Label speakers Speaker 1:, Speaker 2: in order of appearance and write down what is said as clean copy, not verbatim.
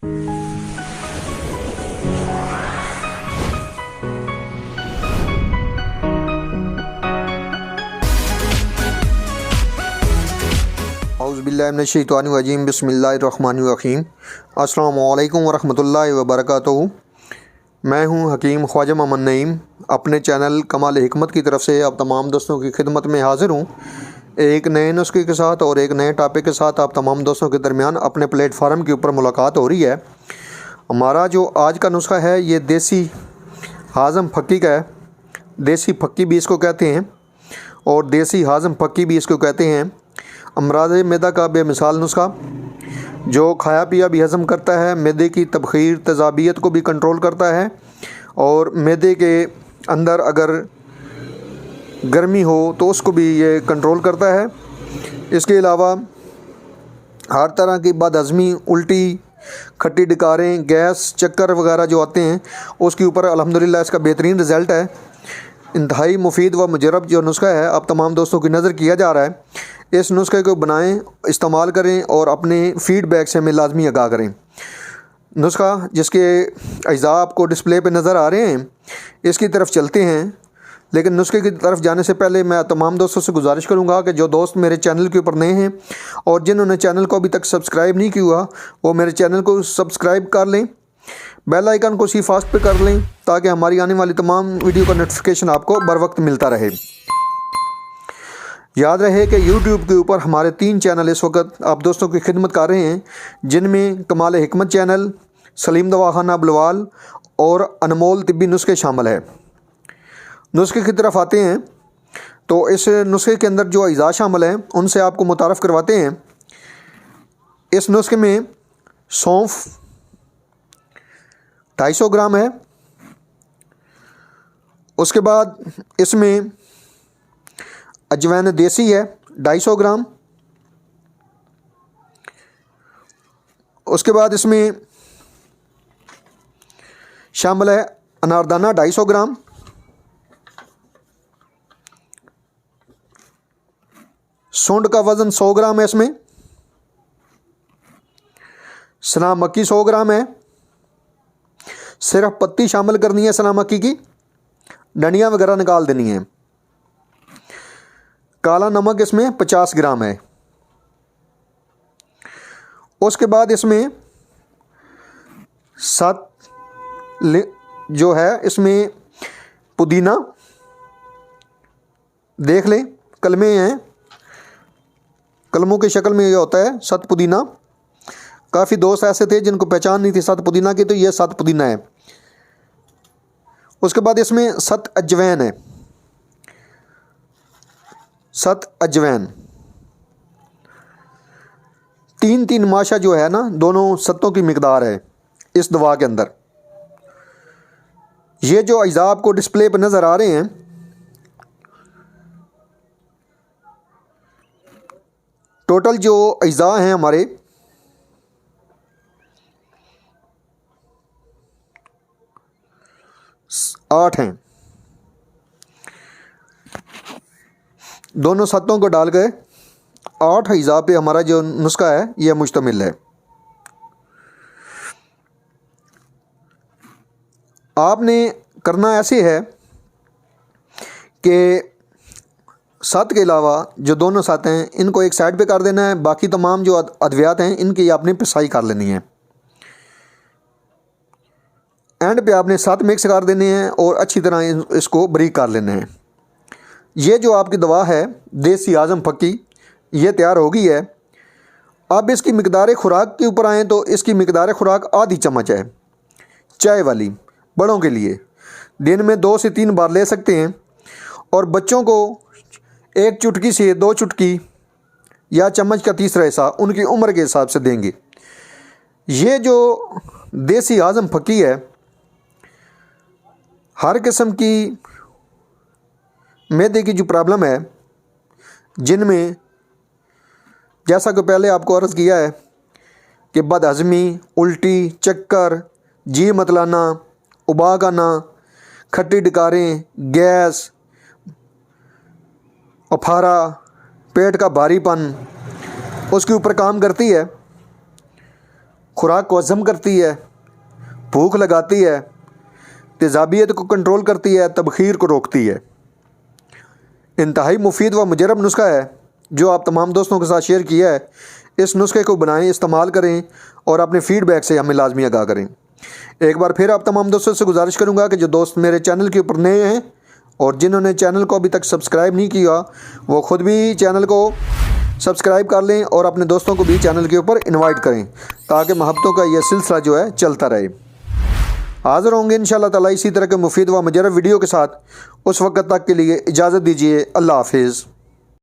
Speaker 1: औज़ुबिल्लाहिमिनश्शैतानिर्रजीम बिस्मिल्लाहिर्रहमानिर्रहीम। अस्सलामु अलैकुम वरहमतुल्लाहि वबरकातुहू। मैं हूं हकीम ख्वाजा मोहम्मद नईम, अपने चैनल कमाल हिकमत की तरफ से आप तमाम दोस्तों की खिदमत में हाज़िर हूं, एक नए नुस्खे के साथ और एक नए टॉपिक के साथ। आप तमाम दोस्तों के दरमियान अपने प्लेटफार्म के ऊपर मुलाकात हो रही है। हमारा जो आज का नुस्खा है ये देसी हाज़म फक्की का है। देसी फक्की भी इसको कहते हैं और देसी हाज़म फक्की भी इसको कहते हैं। अमराज़ मैदा का बेमिसाल नुस्खा जो खाया पिया भी हज़म करता है, मैदे की तबख़ीर तेज़ाबियत को भी कंट्रोल करता है और मैदे के अंदर अगर गर्मी हो तो उसको भी ये कंट्रोल करता है। इसके अलावा हर तरह की बदहज़मी, उल्टी, खट्टी डकारें, गैस, चक्कर वगैरह जो आते हैं उसके ऊपर अल्हम्दुलिल्लाह इसका बेहतरीन रिज़ल्ट है। इंतहाई मुफीद व मुजरब जो नुस्खा है अब तमाम दोस्तों की नज़र किया जा रहा है। इस नुस्खे को बनाएं, इस्तेमाल करें और अपने फ़ीडबैक से हमें लाजमी आगाह करें। नुस्खा जिसके अज्जा आपको डिस्प्ले पे नज़र आ रहे हैं इसकी तरफ चलते हैं, लेकिन नुस्खे की तरफ जाने से पहले मैं तमाम दोस्तों से गुजारिश करूंगा कि जो दोस्त मेरे चैनल के ऊपर नए हैं और जिन्होंने चैनल को अभी तक सब्सक्राइब नहीं किया हुआ वो मेरे चैनल को सब्सक्राइब कर लें, बेल आइकन को उसी फास्ट पे कर लें ताकि हमारी आने वाली तमाम वीडियो का नोटिफिकेशन आपको बर वक्त मिलता रहे। याद रहे कि YouTube के ऊपर हमारे 3 चैनल इस वक्त आप दोस्तों की खिदमत कर रहे हैं, जिनमें कमाल हिकमत चैनल, सलीम दवाखाना बुलवाल और अनमोल तिब्बी नुस्खे शामिल है। नुस्खे की तरफ आते हैं तो इस नुस्खे के अंदर जो अज्जा शामिल हैं उनसे आपको मुतारफ़ करवाते हैं। इस नुस्खे में सौंफ 250 ग्राम है। उसके बाद इसमें अजवाइन देसी है 250 ग्राम। उसके बाद इसमें शामिल है अनारदाना 250 ग्राम। सूंड का वज़न 100 ग्राम है। इसमें सना मक्की 100 ग्राम है। सिर्फ पत्ती शामिल करनी है सना मक्की की, डंडियाँ वगैरह निकाल देनी है। काला नमक इसमें 50 ग्राम है। उसके बाद इसमें 7 जो है इसमें पुदीना, देख लें कलमे हैं, कलमों की शक्ल में ये होता है 7 पुदीना। काफ़ी दोस्त ऐसे थे जिनको पहचान नहीं थी 7 पुदीना की, तो ये 7 पुदीना है। उसके बाद इसमें 7 अजवैन है, 7 अजवैन। 3-3 माशा जो है ना, दोनों सत्तों की मिकदार है इस दवा के अंदर। ये जो अज्जा आपको डिस्प्ले पर नज़र आ रहे हैं टोटल जो अज्जा हैं हमारे 8 हैं। दोनों सत्तों को डाल के 8 अज्जा पे हमारा जो नुस्खा है यह मुश्तमिल है। आपने करना ऐसे है कि 7 के अलावा जो दोनों 7 हैं इनको एक साइड पे कर देना है। बाकी तमाम जो अद्वियात हैं इनकी आपने पिसाई कर लेनी है। एंड पे आपने 7 मिक्स कर देने हैं और अच्छी तरह इसको बारीक कर लेने हैं। ये जो आपकी दवा है देसी आज़म फक्की ये तैयार हो गई है। अब इसकी मिकदार खुराक के ऊपर आएँ तो इसकी मिकदार खुराक आधी चम्मच है, चाय वाली, बड़ों के लिए। दिन में 2 से 3 बार ले सकते हैं और बच्चों को 1 चुटकी से 2 चुटकी या चम्मच का तीसरा हिस्सा उनकी उम्र के हिसाब से देंगे। ये जो देसी आज़म फक्की है हर किस्म की मैदे की जो प्रॉब्लम है, जिनमें जैसा कि पहले आपको अर्ज़ किया है कि बदहज़मी, उल्टी, चक्कर, जी मतलाना, उबाक आना, खट्टी डकारें, गैस, अफारा, पेट का भारीपन उसके ऊपर काम करती है। खुराक को हज़म करती है, भूख लगाती है, तेज़ाबियत को कंट्रोल करती है, तबखीर को रोकती है। इंतहाई मुफीद व मुजरब नुस्खा है जो आप तमाम दोस्तों के साथ शेयर किया है। इस नुस्खे को बनाएं, इस्तेमाल करें और अपने फ़ीडबैक से हमें लाजमी आगाह करें। एक बार फिर आप तमाम दोस्तों से गुजारिश करूंगा कि जो दोस्त मेरे चैनल के ऊपर नए हैं और जिन्होंने चैनल को अभी तक सब्सक्राइब नहीं किया वो ख़ुद भी चैनल को सब्सक्राइब कर लें और अपने दोस्तों को भी चैनल के ऊपर इनवाइट करें ताकि मोहब्बतों का यह सिलसिला जो है चलता रहे। हाज़िर होंगे इंशाअल्लाह ताला इसी तरह के मुफीद व मुजरब वीडियो के साथ। उस वक्त तक के लिए इजाज़त दीजिए। अल्लाह हाफिज़।